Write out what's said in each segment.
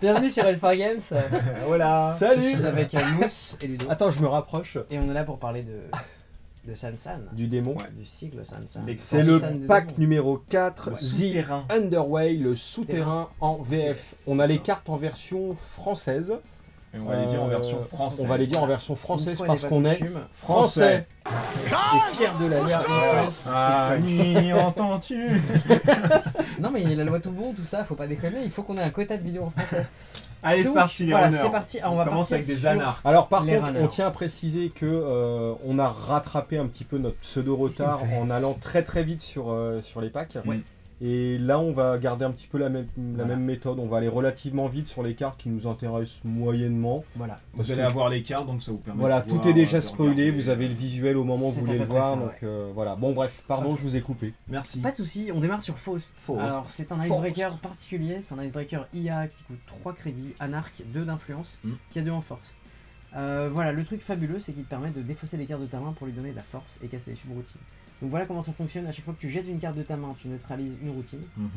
Bienvenue sur Alpha Games. Voilà. Je Salut. suis avec Mousse et Ludo. Attends, je me rapproche. Et on est là pour parler de Sansan. Du démon. Ouais. Du cycle Sansan. C'est le Sansan de pack démon. numéro 4, Ouais. The Souterrain. Underway, le souterrain en VF. On a c'est les ça. cartes en version française. Et on va les dire en version française. On va les dire en version Une française fois parce n'est pas qu'on est coutume, français. et fier de la loi. Ah, ni entends-tu? Non mais il y a la loi tout bon, tout ça, faut pas déconner, il faut qu'on ait un quota de vidéos en français. Allez, c'est Donc, parti, les voilà, runners. c'est parti. Alors, on va commence partir avec des sur- anards. Alors par Les contre, runners. on tient à préciser que on a rattrapé un petit peu notre pseudo retard Qu'est-ce qu'il me fait en allant très vite sur les packs. Ouais. Et là, on va garder un petit peu la même Voilà. méthode. On va aller relativement vite sur les cartes qui nous intéressent moyennement. Voilà. Parce Vous allez que- avoir les cartes, donc ça vous permet Voilà, de tout voir, est déjà de spoilé, regarder. vous avez le visuel au moment où C'est vous à voulez peu le près voir, ça, donc voilà. Bon bref, pardon, Ok. je vous ai coupé. Merci. Pas de soucis, on démarre sur Faust. Faust. Alors c'est un icebreaker particulier, c'est un icebreaker IA qui coûte 3 crédits, anarque, 2 d'influence, qui a 2 en force. Voilà, le truc fabuleux c'est qu'il te permet de défausser les cartes de ta main pour lui donner de la force et casser les subroutines. Donc voilà comment ça fonctionne, à chaque fois que tu jettes une carte de ta main, tu neutralises une routine, Mhm.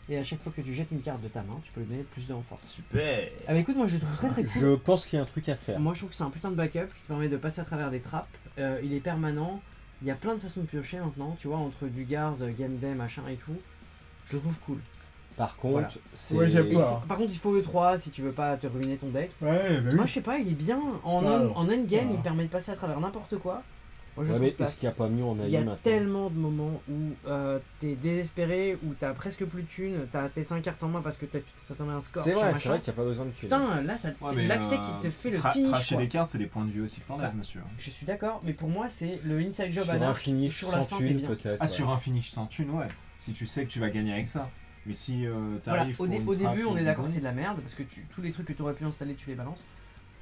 et à chaque fois que tu jettes une carte de ta main, tu peux lui donner plus de en force. Super. Ah bah écoute, moi je le trouve très très cool. Je pense qu'il y a un truc à faire. Moi je trouve que c'est un putain de backup qui te permet de passer à travers des trappes, il est permanent, il y a plein de façons de piocher maintenant, tu vois, entre du Gars, Game Day, machin et tout. Je le trouve cool. Par contre, Voilà. c'est... Ouais, j'aime Et pas. par contre il faut E3 si tu veux pas te ruiner ton deck. Ouais, bah Moi je sais pas, il est bien. En, Ah, en endgame, voilà. il permet de passer à travers n'importe quoi. Moi, je Ouais, trouve mais que est-ce qu'il n'y a pas mieux en il AI y a maintenant tellement de moments où t'es désespéré, où t'as presque plus de thunes, t'as tes 5 cartes en main parce que tu t'attendais un score. C'est vrai, machin. c'est vrai qu'il n'y a pas besoin de tuer. Putain, là c'est l'accès qui te fait le finish. Tracher quoi. les cartes, c'est les points de vue aussi que t'enlèves, Bah, monsieur. Je suis d'accord, mais pour moi c'est le inside job Sur un anarch. finish sur la sans fin, t'es thune bien. peut-être. Ah, ouais. sur un finish sans thune, ouais. Si tu sais que tu vas gagner avec ça. Mais si Voilà, t'arrives au, pour une au trappe début on ou est d'accord, bidon, c'est de la merde parce que tous les trucs que tu aurais pu installer, tu les balances.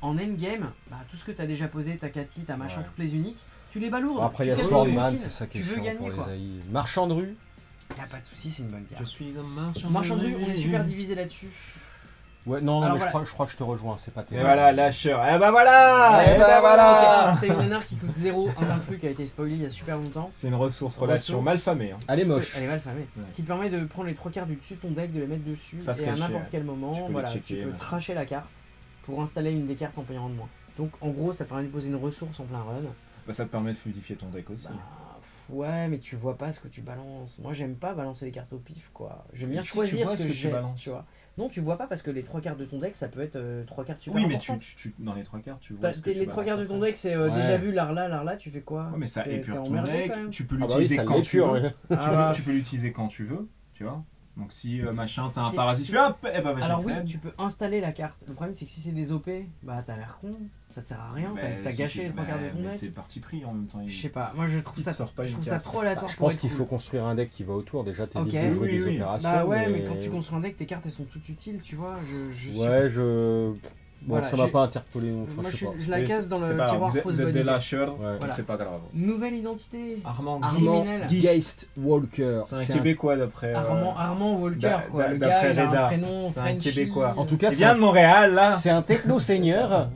En endgame, bah, tout ce que tu as déjà posé, ta Cathy, ta machin, Ouais. toutes les uniques, tu les balourdes. Bon, après, il y a tu casses Swordman, les c'est ça qui est tu veux chiant gagner pour quoi. les AI. Marchand de rue. Y a pas de soucis, c'est une bonne Je carte. suis un marchand. Marchand de rue, on est super divisé là-dessus. Ouais, non, Alors, mais voilà. je crois que je te rejoins, c'est pas Et terrible. voilà, lâcheur. Eh bah voilà. C'est- Eh bah voilà. Ok, c'est une anarque qui coûte 0, un influx qui a été spoilé il y a super longtemps. C'est une ressource relation Ressource. mal famée. Hein. Elle est moche. Elle est mal famée. Ouais. Qui te permet de prendre les 3 cartes du dessus de ton deck, de les mettre dessus, Face et à cachée, n'importe ouais. quel Tu moment, peux les voilà, checker, tu peux machin. tracher la carte pour installer une des cartes en payant de moins. Donc en gros, ça te permet de poser une ressource en plein run. Bah, ça te permet de fluidifier ton deck aussi. Bah, ouais, mais tu vois pas ce que tu balances. Moi, j'aime pas balancer les cartes au pif, quoi. J'aime bien Si, tu choisir vois ce ce que que tu j'ai, balances. tu vois. Non, tu vois pas parce que les 3 cartes de ton deck, ça peut être 3 cartes super Oui, mais importantes. dans les 3 cartes, tu vois. Bah, ce que les tu 3 cartes de balances ton deck, c'est Ouais. déjà vu Larla, tu fais quoi? après. Ouais, mais ça T'es épure ton emmerdé, deck. quand même. Tu peux Ah bah oui, l'utiliser ça quand tu l'épure. veux. Ouais. Ah, bah, Tu peux l'utiliser quand tu veux, tu vois. Donc si machin, t'as un C'est- parasite, tu fais hop, eh bah vas-y. alors oui, accède. tu peux installer la carte. Le problème, c'est que si c'est des OP, bah t'as l'air con. Ça te sert à rien. T'as Si, gâché si, les 3 cartes de ton mais deck. c'est parti pris en même temps. Je sais pas, moi je trouve Il ça, te sort pas je une trouve ça carte. trop aléatoire Je pour pense être qu'il faut cool. construire un deck qui va autour. Déjà, t'évites Ok. de jouer Oui, des oui. opérations. Bah ouais, mais quand tu construis un deck, tes cartes elles sont toutes utiles, tu vois. Je suis- Ouais, Bon, Voilà, ça m'a j'ai- pas interpellé. Enfin, moi je sais pas. je la Mais casse dans le c'est pas grave, tiroir fausse vous êtes bonne des idée. lâcheurs, Ouais. Voilà. c'est pas grave. Nouvelle identité. Armand Armand Geist. Geist Walker. C'est un Québécois d'après. Armand Walker, quoi. Le d'après gars, il a Reda. un prénom C'est un Frenchy. Québécois. En tout cas, Il vient de Montréal là. c'est un techno-seigneur.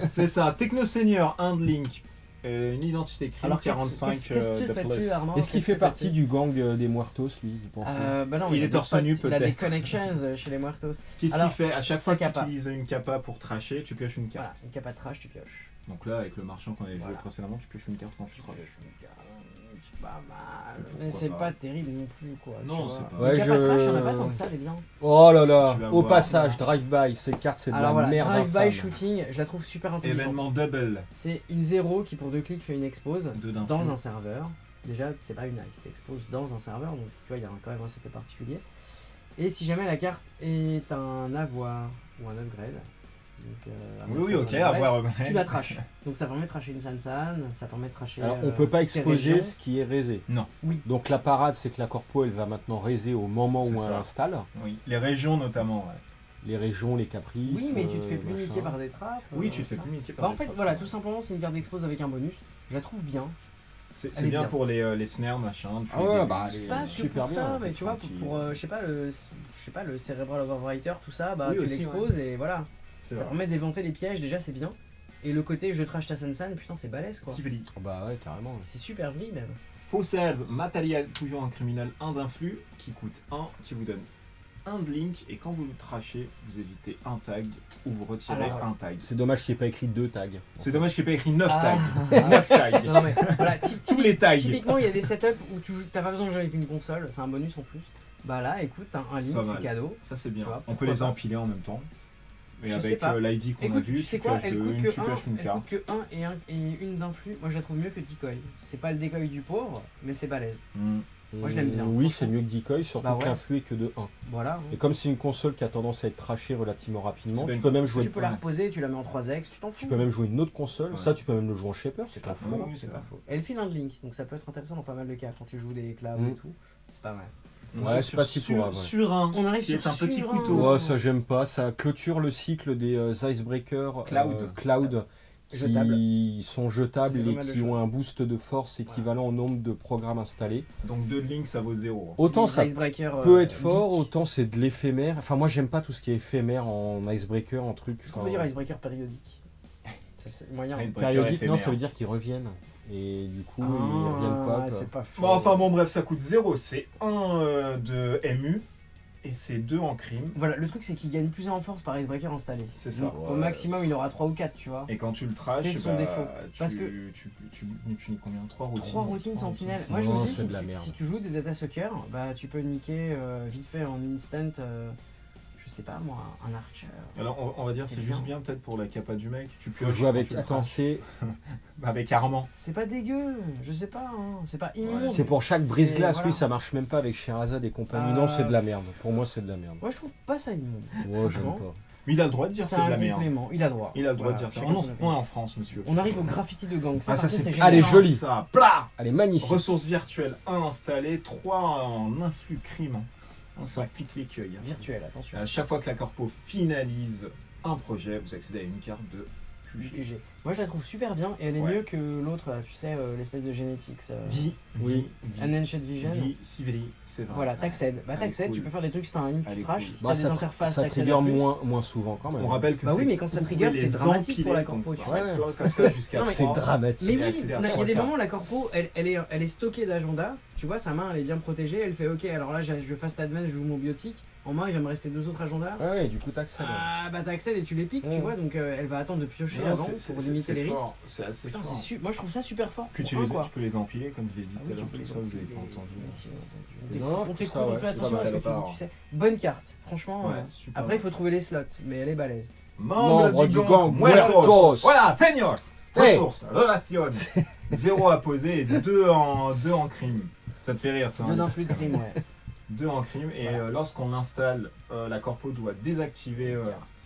C'est ça, Techno Senior, Handlink. Une identité crime Alors 45 qu'est-ce que tu de fais plus. dessus, Armand? Est-ce qu'il fait partie du gang des Muertos, lui, vous pensez Bah non, Il a est des torse potes, nu, Il a des peut-être. connections chez les Muertos. Qu'est-ce Alors, qu'il fait? À chaque sa fois que tu capa. utilises une capa pour tracher, tu pioches une carte. Voilà, une capa de trash, tu pioches. Donc là, avec le marchand qu'on avait vu Voilà. précédemment, tu pioches une carte quand tu Tu traches. pioches une carte, c'est pas mal. Pourquoi Mais c'est pas. pas terrible non plus, quoi. tu Non, vois. c'est pas- Ouais, Une capa de trash, je- il y en a pas tant que ça, des biens. Oh là là, Tu vas au voir. passage, drive-by, ces cartes, c'est de Alors la voilà, merde. drive-by infâme. shooting, je la trouve super intelligente. Événement double. C'est une 0 qui pour 2 clics fait une expose Deux d'influx. dans un serveur. Déjà, c'est pas une ice, t'exposes dans un serveur, donc tu vois, il y a quand même un effet particulier. Et si jamais la carte est un avoir ou un upgrade, donc Oui, ok, un upgrade, avoir. tu la trash. Donc ça permet de trasher une Sansan, ça permet de trasher. Alors, on peut pas tes exposer régions. ce qui est raisé. Non. Oui. Donc la parade, c'est que la corpo, elle va maintenant raiser au moment C'est où elle ça. installe. Oui, les régions notamment. Ouais. Les régions, les caprices. Oui, mais tu te fais plus machin. niquer par des trappes. Oui, tu te fais ça. plus niquer par Bah, en des fait, trappes, voilà, ça. tout simplement, c'est une carte d'expose avec un bonus. Je la trouve bien. C'est Elle est bien bien. pour les snares, machin. tu Ah fais ouais, des- bah, des- elle est Pas que super pour ça, bien, mais tu vois, tranquille. pour je sais pas le cérébral overwriter, tout ça, bah Oui, tu aussi, l'exposes et voilà. C'est Ça vrai. permet d'éventer les pièges, déjà c'est bien. Et le côté je trash ta Sansan, putain c'est balèze quoi. Siveli. Oh bah ouais, carrément. C'est super vri même. Faux salve, matériel, toujours un criminel, 1 d'influx, qui coûte 1, qui vous donne un de link et quand vous le trachez, vous évitez un tag ou vous retirez Alors, un tag. C'est dommage qu'il n'y ait pas écrit 2 tags. C'est dommage qu'il n'y ait pas écrit 9 Ah. tags. 9 tags. Non, mais voilà, Tous les tags. typiquement, il y a des setups où tu t'as pas besoin de jouer avec une console, c'est un bonus en plus. Bah là, écoute, t'as un C'est link, pas c'est mal. cadeau. Ça c'est bien. Tu vois, On peut pourquoi les pas. empiler en même temps. Et Je sais avec pas. l'ID qu'on a Écoute, vu, tu sais tu quoi, pioches elle coûte une, que tu pioches une 1 carte. et une d'influx. Moi, je la trouve mieux que Decoy. C'est pas le Decoy du pauvre, mais c'est balèze. Hmm. Moi, je l'aime bien, Oui, franchement. c'est mieux que Decoy, surtout Bah ouais. qu'un flux est que de 1. Voilà. hein. Et comme c'est une console qui a tendance à être trashée relativement rapidement, C'est tu bien. peux même Si jouer. tu peux la reposer, tu la mets en 3x, tu t'en fous. Tu peux même jouer une autre console, Ouais. ça tu peux même le jouer en shaper. C'est t'en pas fous. faux, Oui, c'est c'est pas vrai. faux. Et le file un link, donc ça peut être intéressant dans pas mal de cas quand tu joues des clouds Mm. et tout. C'est pas mal. On Ouais, arrive c'est sur pas si pourrave, ouais. Surin, On arrive qui sur est un petit Surin. couteau. Ouais, ça j'aime pas, ça clôture le cycle des Icebreaker Cloud. qui Jetables. sont Ça jetables fait pas et mal de qui choses. ont un boost de force équivalent au nombre de programmes installés. Donc 2 de link, ça vaut 0. Autant Les ça Icebreaker, peut être geek. fort, autant c'est de l'éphémère. Enfin moi j'aime pas tout ce qui est éphémère en Icebreaker, en truc. Est-ce qu'on peut dire Icebreaker périodique C'est moyen. Icebreaker Périodique, non, éphémère. ça veut dire qu'ils reviennent. Et du coup, ils Ah, reviennent pas. quoi. c'est pas faux. Bon, enfin bon, bref, ça coûte 0. C'est 1 de MU et c'est 2 en crime. Voilà, le truc c'est qu'il gagne plus en force par Icebreaker installé. C'est ça. Donc, au maximum, il aura 3 ou 4, tu vois. Et quand tu le trashes, C'est son défaut. Parce que- tu niques combien 3 routines 3 routines sentinelles. routines. Moi je Non, me dis, c'est si de la tu, merde. si tu joues des data suckers, bah tu peux niquer vite fait en instant, je sais pas moi, un archer. Alors on va dire C'est c'est juste bien peut-être pour la capa du mec. Tu Faut pioches jouer avec. quand tu le Attends, trashes. c'est Avec Armand. C'est pas dégueu, je sais pas, hein. C'est pas immonde. Ouais, c'est pour chaque brise-glace. voilà. Oui, ça marche même pas avec Sherazade et compagnie. Euh, Non, c'est de la merde. Pour moi, c'est de la merde. Moi je trouve pas ça immonde. Ouais, j'aime franchement, pas. Mais il a le droit de dire C'est c'est de un la merde. complément, il a droit. Il a le droit de Voilà, dire ça. chacun On son est opinion. en France, monsieur. On arrive au graffiti de gang. Ça, Ah, par ça contre, c'est génial. Allez, joli. Ça, plat. Elle est magnifique. Ressources virtuelles 1 installées, 3 en influx crime. Ça Ouais. pique l'écueil. Virtuel, attention. À chaque fois que la corpo finalise un projet, vous accédez à une carte de Du QG. QG. Moi je la trouve super bien et elle est Ouais. mieux que l'autre, là, tu sais, l'espèce de Genetics. Vie, Oui. Enhanced Vision. Vie, Sivri, c'est vrai. Voilà, t'accèdes. Bah Elle est t'accèdes, cool. tu peux faire des trucs si t'as un link, Elle tu est trash. cool. Si Bah, t'as des ça, interfaces, ça t'accèdes trigger à plus. moins souvent quand même. On rappelle que Bah c'est- oui, mais quand ça vous trigger, pouvez c'est les dramatique pour la empiler, corpo, donc tu on vois. va plein comme ça jusqu'à Non, mais- C'est 3. dramatique. Mais Et oui, accéder à il y a trois des cartes. moments, la corpo, elle est stockée d'agenda. Tu vois, sa main, elle est bien protégée. Elle fait, ok, alors là, je fast advance, je joue mon biotique. En main, il va me rester 2 autres agendas. Ouais, du coup, t'accèdes. Ah, bah t'accèdes et tu les piques, tu Ouais. vois. Donc elle va attendre de piocher Non, avant c'est- pour c'est- limiter c'est les risques. fort, c'est assez Putain, fort. moi je trouve ça super fort. Puis pour un, quoi. tu peux les empiler comme je l'ai dit Ah tout oui, à l'heure, tu peux tout les ça vous avez empiler, pas entendu. mais si, on Non, t'écoute, je on trouve t'écoute, ça, on ouais, fait c'est attention pas à ce mal, que tu ça dis, part. tu sais. Bonne carte, franchement. Ouais, super. Après, il faut trouver les slots, mais elle est balèze. Membre du gang Muertos. Muertos. Voilà, Seigneur. Hey. Ressources, relation. 0 à poser et 2 en crime. Ça te fait rire ça. Deux hein. d'influx de crime, ouais. 2 en crime et Voilà. lorsqu'on l'installe, la corpo doit désactiver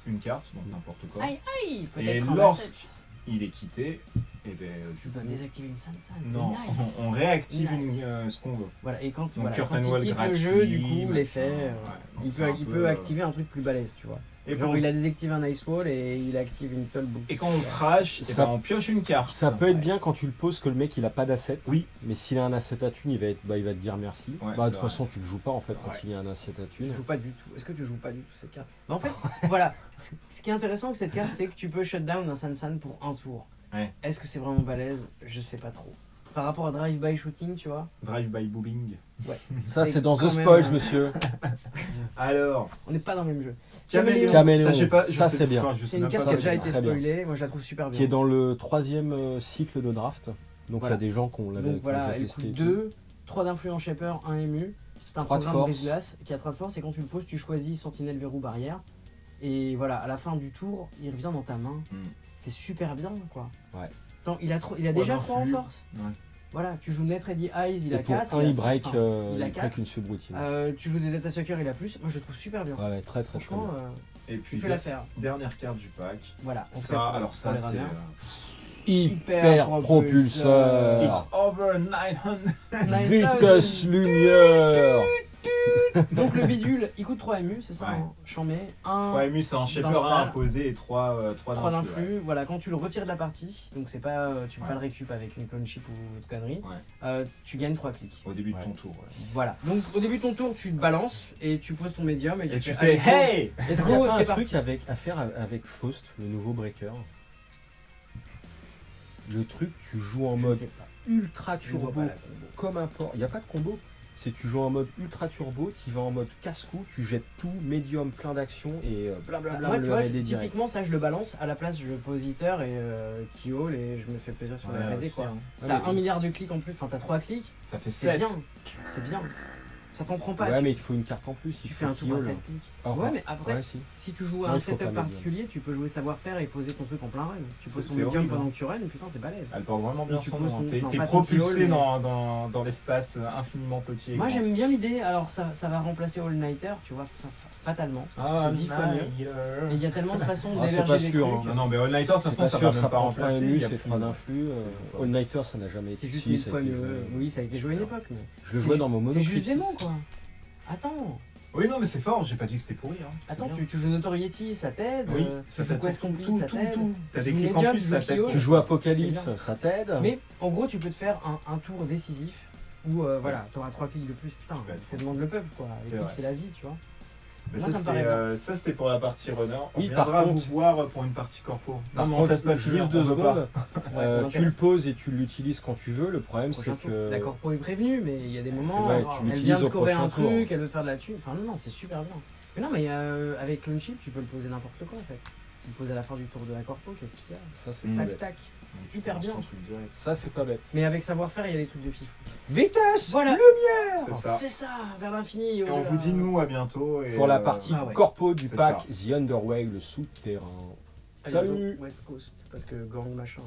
une carte, donc n'importe quoi. Aïe, aïe, Et peut-être un lorsque- asset. Il est quitté, et ben Tu dois désactiver une Sansan. non, Nice. on réactive Nice. ce qu'on veut. Voilà, et quand, Donc voilà, Curtain quand Wall il quitte gratuit, le jeu, du coup, machin, l'effet, ouais. Donc il c'est un peut peu, activer un truc plus balèze, tu vois. Et, Genre, pour- il a désactivé un Ice Wall et il active une Toll Book. et quand on trash, Ça- on pioche une carte. Ça peut être bien quand tu le poses que le mec il a pas d'asset. Oui. Mais s'il a un asset à thune, il va te dire merci. Ouais, Bah de c'est toute vrai. façon tu le joues pas en fait quand Ouais. il y a un asset à Tu thune. joues pas du tout. Est-ce que tu joues pas du tout cette carte? Bah, en fait, voilà. Ce qui est intéressant avec cette carte, c'est que tu peux shutdown un Sansan pour un tour. Ouais. Est-ce que c'est vraiment balèze? Je sais pas trop. Par rapport à Drive-by Shooting, tu vois. Drive-by boobing. Ça c'est dans quand The même, Spoils monsieur. Alors, On n'est pas dans le même jeu. Caméléon. Caméléon. Ça, je sais pas, Ça, c'est bien. je sais C'est une même carte pas qui a si déjà c'est été très bien. spoilée. Moi, je la trouve super bien. Qui est dans le 3e cycle de draft. Donc il Voilà. y a des gens qui l'avaient Donc voilà, elle testé. coûte et tout. 2, 3 d'influence shaper, 1 ému. C'est un 3 de programme force. brise-glace qui a 3 de force et quand tu le poses, tu choisis sentinelle, verrou, barrière. Et voilà, à la fin du tour, il revient dans ta main. Hmm. C'est super bien, quoi. Ouais. Attends, il a Trois déjà 3 en d'influx. force. Ouais. Voilà, tu joues Net Ready Eyes, il Et a pour 4. un il break, il a il break 4. une subroutine. Tu joues des Data Sucker, il a plus. Moi, je le trouve super bien. Ouais, très très très Franchement, bien. Et puis, tu fais l'affaire. dernière carte du pack. Voilà. on fait Ça, pour- alors pour ça, les c'est. Ramiens. Hyper propulseur. It's over 900. Vitesse lumière. Donc le bidule, il coûte 3 MU, c'est ça, Ouais. hein, chambé. 1, 3 MU, c'est un shaper d'install. 1 imposé et 3 3 d'influx. Voilà, quand tu le retires de la partie, donc c'est pas, tu peux Ouais. pas le récup avec une clone chip ou de conneries, Ouais. tu gagnes 3 clics. Au début de Ouais. ton tour. Ouais. Voilà, donc au début de ton tour, tu te balances et tu poses ton médium et Et tu allez, fais hey. Est-ce qu'il y a Go, pas un c'est truc parti. à faire avec Faust, le nouveau breaker? Le truc, tu joues en je ne mode sais pas. ultra Je vois turbo pas la combo. comme un porc. Il n'y a pas de combo. c'est tu joues en mode ultra turbo, tu vas en mode casse-cou, tu jettes tout, médium, plein d'action et blablabla, Moi, tu le vois, R&D direct. typiquement, ça, je le balance. À la place, je pose hitter et keyhole et je me fais plaisir sur le Ouais, R&D, aussi, quoi. hein. T'as 1 milliard de clics en plus, enfin, t'as 3 clics. Ça fait C'est 7. bien. C'est bien. Ça t'en prend pas. Ouais, tu, mais il te faut une carte en plus. tu il fais faut un tour à keyhole. 7 clics. Ah, Ouais, mais après, ouais, si. si tu joues à Ouais, un il faut pas setup médium. particulier, tu peux jouer savoir-faire et poser ton truc en plein run. Tu poses ton C'est médium horrible, pendant hein. que tu run, putain, c'est balèze. Elle porte vraiment bien Tu son poses nom. ton- T'es non, t'es pas ton propulsé keyhole, dans l'espace infiniment petit. et Moi, grand. j'aime bien l'idée. Alors, ça va remplacer All Nighter, tu vois, fatalement. Parce que c'est 10 fois mieux. Et il y a tellement de façons Ah, c'est d'héberger pas les sûr, trucs. hein. Non, non, mais All Nighter, de toute C'est façon, pas ça sûr, va ça même pas prend pas remplacer. MU, il y a c'est plus 3 de- d'influx. c'est- All Nighter, ça n'a jamais été C'est juste si, 1000 ça a fois été mieux. joué. Oui, ça a été joué à une époque. Mais Je le c'est vois ju- dans mon C'est monocrisis. juste démon, quoi. Attends, Oui, non, mais c'est fort, j'ai pas dit que c'était pourri. Hein. C'est attends, bien. tu joues Notoriety, ça t'aide. Oui, tu ça joues t'aide. Quest Complete, Tout, ça tout, t'aide. tout. T'as des Tu joues clics en Medium, plus, tu ça joues t'aide. Kyo. Tu joues Apocalypse, C'est ça t'aide. Mais en gros, tu peux te faire un tour décisif où voilà, t'auras 3 clics de plus. Putain, Tu peux être te demande le peuple, quoi. C'est Les clics, vrai. c'est la vie, tu vois. Mais Moi, ça, ça me paraît c'était ça, c'était pour la partie runner. On Oui, viendra par contre- vous voir pour une partie corpo. Par Non, mais on contre, te laisse pas finir, juste 2 on veut pas. secondes, Ouais, tu le poses et tu l'utilises quand tu veux. Le problème, Prochain c'est tour. que. La corpo est prévenue, mais il y a des moments, vrai, tu elle l'utilises vient de au scorer un prochain tour. truc, elle veut faire de la thune. Enfin, non, c'est super bien. Mais non, mais avec Clone Chip, tu peux le poser n'importe quoi en fait. Tu le poses à la fin du tour de la corpo, qu'est-ce qu'il y a Ça, c'est Mm. pas Tac, bête. tac. C'est hyper bien. Ça, c'est pas bête. Mais avec savoir-faire, il y a des trucs de fifou. Vitesse Voilà. C'est ça. C'est ça, vers l'infini. Et on vous dit, nous, à bientôt. Et Pour la partie Ah ouais. corpo du C'est pack The Underway, le souterrain. Salut. West Coast, parce que gang machin.